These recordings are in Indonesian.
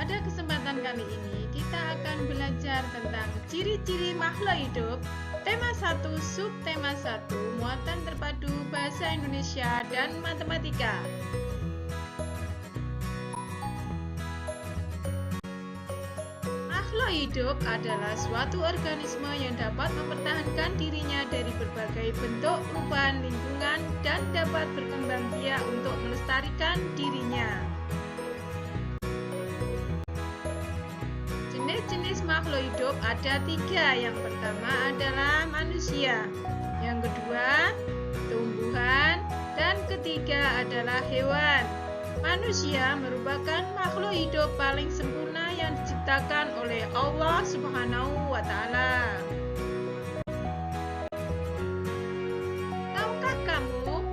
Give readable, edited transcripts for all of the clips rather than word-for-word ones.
Pada kesempatan kali ini kita akan belajar tentang ciri-ciri makhluk hidup. Tema 1, subtema 1, muatan terpadu bahasa Indonesia dan matematika. Makhluk hidup adalah suatu organisme yang dapat mempertahankan dirinya dari berbagai bentuk perubahan lingkungan dan dapat berkembang biak untuk melestarikan dirinya. Jenis-jenis makhluk hidup ada 3. Yang pertama adalah manusia, yang kedua tumbuhan, dan ketiga adalah hewan. Manusia merupakan makhluk hidup paling sempurna yang diciptakan oleh Allah Subhanahu wa Ta'ala. Tahukah kamu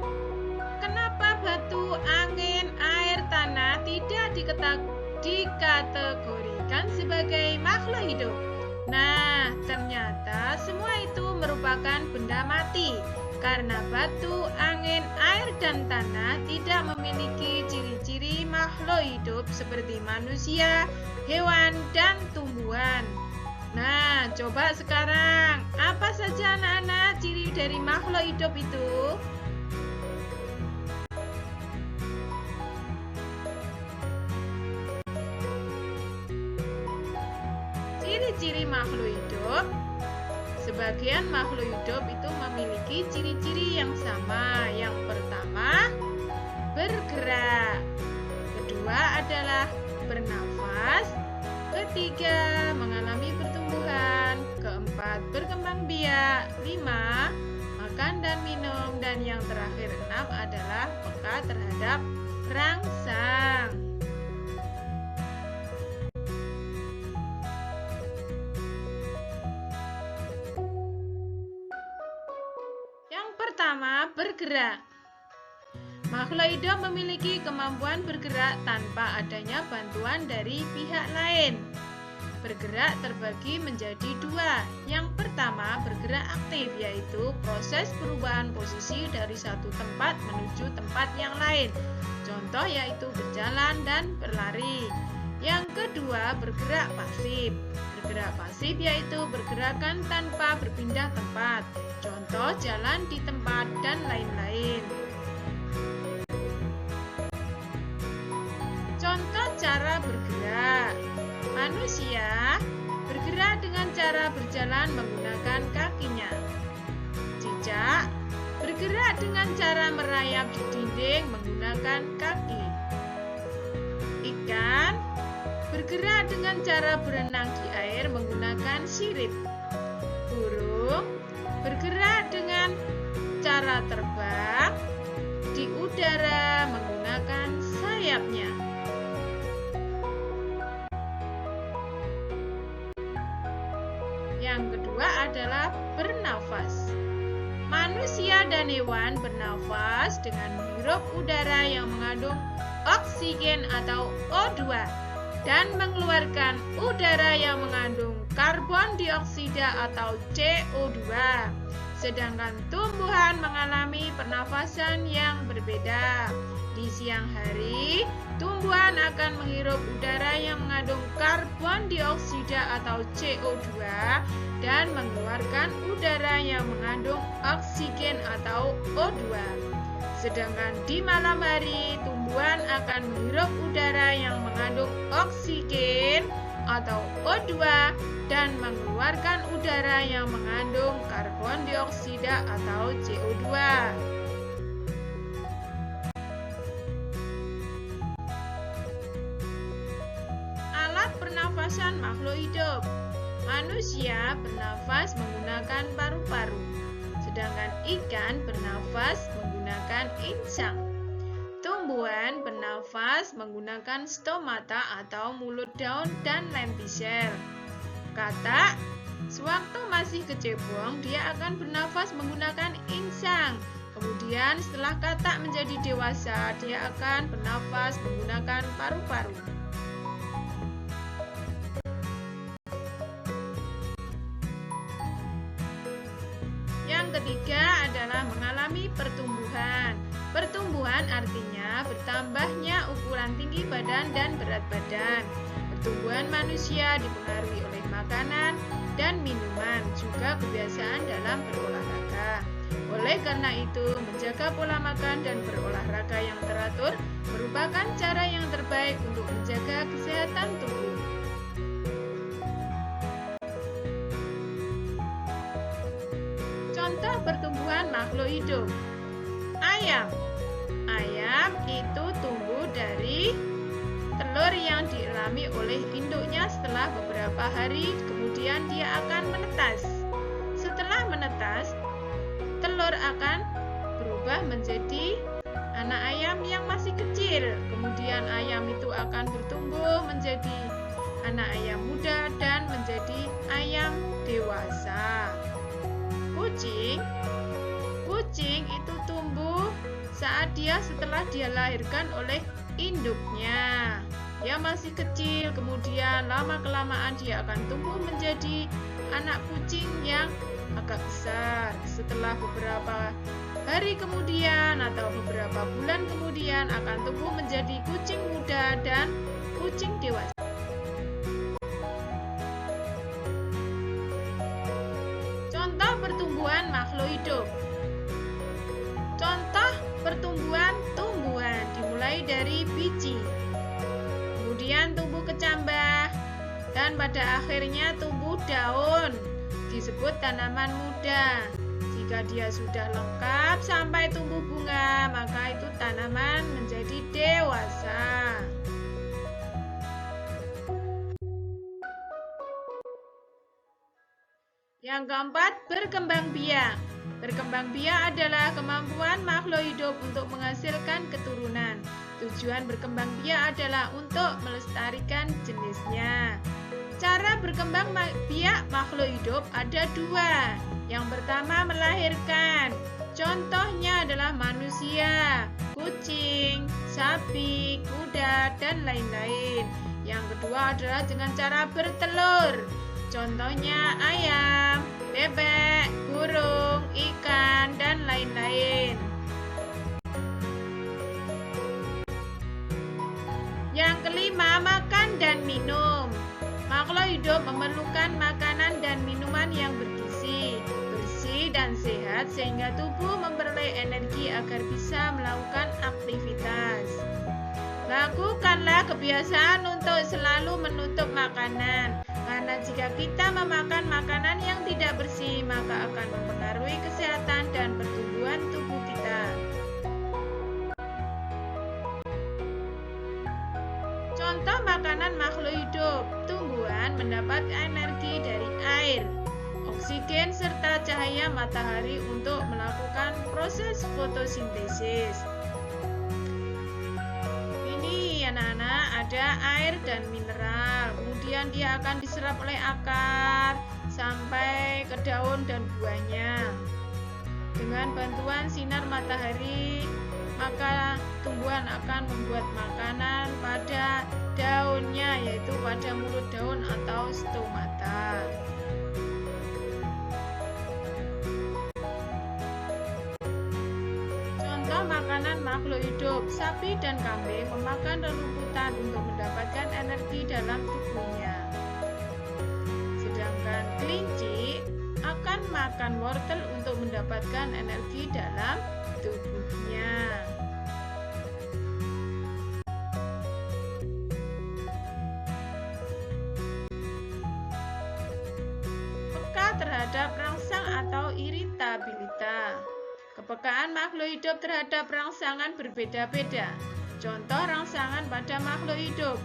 kenapa batu, angin, air, tanah tidak dikategorikan sebagai makhluk hidup? Nah, ternyata semua itu merupakan benda mati karena batu, angin, air, dan tanah tidak memiliki ciri-ciri makhluk hidup seperti manusia, hewan, dan tumbuhan. Nah, coba sekarang, apa saja anak-anak ciri dari makhluk hidup itu? Ciri-ciri makhluk hidup. Sebagian makhluk hidup itu memiliki ciri-ciri yang sama. Yang pertama, bergerak. Kedua adalah bernafas. Ketiga, mengalami pertumbuhan. Keempat, berkembang biak. 5, makan dan minum. Dan yang terakhir 6 adalah peka terhadap rangsang. Pertama, bergerak. Makhluk hidup memiliki kemampuan bergerak tanpa adanya bantuan dari pihak lain. Bergerak terbagi menjadi 2. Yang pertama, bergerak aktif, yaitu proses perubahan posisi dari satu tempat menuju tempat yang lain. Contoh yaitu berjalan dan berlari. Yang kedua, bergerak pasif. Bergerak pasif yaitu pergerakan tanpa berpindah tempat. Contoh jalan di tempat dan lain-lain. Contoh cara bergerak. Manusia bergerak dengan cara berjalan menggunakan kakinya. Cicak bergerak dengan cara merayap di dinding menggunakan kaki. Ikan bergerak dengan cara berenang di air menggunakan sirip. Burung bergerak dengan cara terbang di udara menggunakan sayapnya. Yang kedua adalah bernafas. Manusia dan hewan bernafas dengan menghirup udara yang mengandung oksigen atau O2 dan mengeluarkan udara yang mengandung karbon dioksida atau CO2. Sedangkan tumbuhan mengalami pernafasan yang berbeda. Di siang hari, tumbuhan akan menghirup udara yang mengandung karbon dioksida atau CO2 dan mengeluarkan udara yang mengandung oksigen atau O2. Sedangkan di malam hari, tumbuhan akan menghirup udara yang mengandung oksigen atau O2 dan mengeluarkan udara yang mengandung karbon dioksida atau CO2. Alat pernafasan makhluk hidup. Manusia bernafas menggunakan paru-paru, sedangkan ikan bernafas menggunakan insang. Tumbuhan bernafas menggunakan stomata atau mulut daun dan lempisel. Katak, sewaktu masih kecebong, dia akan bernafas menggunakan insang. Kemudian setelah katak menjadi dewasa, dia akan bernafas menggunakan paru-paru. Yang ketiga adalah mengalami pertumbuhan. Pertumbuhan artinya bertambahnya ukuran tinggi badan dan berat badan. Pertumbuhan manusia dipengaruhi oleh makanan dan minuman, juga kebiasaan dalam berolahraga. Oleh karena itu, menjaga pola makan dan berolahraga yang teratur merupakan cara yang terbaik untuk menjaga kesehatan tubuh. Contoh pertumbuhan makhluk hidup. Ayam. Ayam itu tumbuh dari telur yang dialami oleh induknya. Setelah beberapa hari, kemudian dia akan menetas. Setelah menetas, telur akan berubah menjadi anak ayam yang masih kecil. Kemudian ayam itu akan bertumbuh menjadi anak ayam muda dan menjadi ayam dewasa. Kucing itu tumbuh saat setelah dia lahirkan oleh induknya. Dia masih kecil, kemudian lama-kelamaan dia akan tumbuh menjadi anak kucing yang agak besar. Setelah beberapa hari kemudian atau beberapa bulan kemudian akan tumbuh menjadi kucing muda dan kucing dewasa. Contoh pertumbuhan makhluk hidup. Contoh pertumbuhan tumbuhan dimulai dari biji, kemudian tumbuh kecambah, dan pada akhirnya tumbuh daun, disebut tanaman muda. Jika dia sudah lengkap sampai tumbuh bunga, maka itu tanaman menjadi dewasa. Yang keempat, berkembang biak. Berkembang biak adalah kemampuan makhluk hidup untuk menghasilkan keturunan. Tujuan berkembang biak adalah untuk melestarikan jenisnya. Cara berkembang biak makhluk hidup ada dua. Yang pertama, melahirkan. Contohnya adalah manusia, kucing, sapi, kuda, dan lain-lain. Yang kedua adalah dengan cara bertelur. Contohnya ayam, bebek, burung, ikan, dan lain-lain. Yang kelima, makan dan minum. Makhluk hidup memerlukan makanan dan minuman yang bergizi, bersih, dan sehat sehingga tubuh memperoleh energi agar bisa melakukan aktivitas. Lakukanlah kebiasaan untuk selalu menutup makanan, karena jika kita memakan makanan yang tidak bersih, maka akan mempengaruhi kesehatan dan pertumbuhan tubuh kita. Contoh makanan makhluk hidup. Tumbuhan mendapat energi dari air, oksigen, serta cahaya matahari untuk melakukan proses fotosintesis. Ini anak-anak, ada air dan mineral. Kemudian dia akan diserap oleh akar sampai ke daun dan buahnya. Dengan bantuan sinar matahari, maka tumbuhan akan membuat makanan pada daunnya, yaitu pada mulut daun atau stomata. Contoh makanan makhluk hidup. Sapi dan kambing memakan rerumputan untuk mendapatkan energi dalam tubuhnya. Sedangkan kelinci akan makan wortel untuk mendapatkan energi dalam tubuhnya. Peka terhadap rangsang atau iritabilitas. Kepekaan makhluk hidup terhadap rangsangan berbeda-beda. Contoh rangsangan pada makhluk hidup,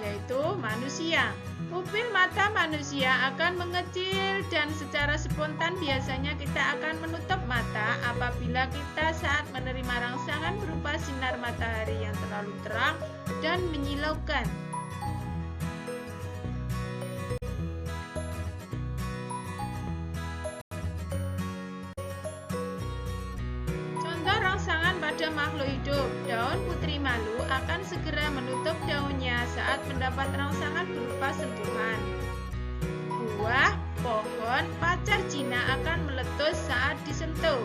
yaitu manusia. Pupil mata manusia akan mengecil dan secara spontan biasanya kita akan menutup mata apabila kita saat menerima rangsangan berupa sinar matahari yang terlalu terang dan menyilaukan. Contoh rangsangan pada makhluk hidup. Daun putri malu akan segera menutup daunnya saat mendapat rangsangan berupa sentuhan. Buah pohon pacar Cina akan meletus saat disentuh.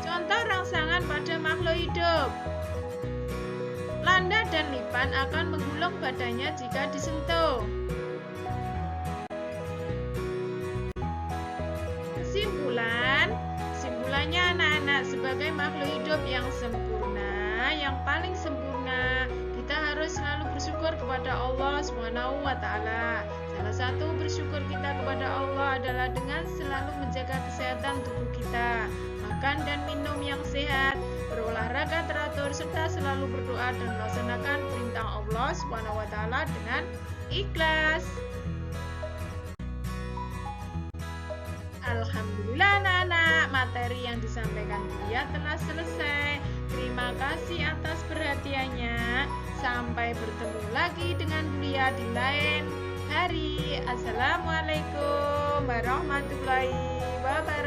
Contoh rangsangan pada makhluk hidup. dan lipan akan menggulung badannya jika disentuh. Kesimpulannya anak-anak, sebagai makhluk hidup yang sempurna, yang paling sempurna, kita harus selalu bersyukur kepada Allah Subhanahu wa Ta'ala. Salah satu bersyukur kita kepada Allah adalah dengan selalu menjaga kesehatan tubuh kita, makan dan minum yang sehat, berolahraga teratur, serta selalu berdoa dan melaksanakan perintah Allah Subhanahu wa Ta'ala dengan ikhlas. Alhamdulillah anak-anak, materi yang disampaikan Buya telah selesai. Terima kasih atas perhatiannya. Sampai bertemu lagi dengan Buya di lain hari. Assalamualaikum warahmatullahi wabarakatuh.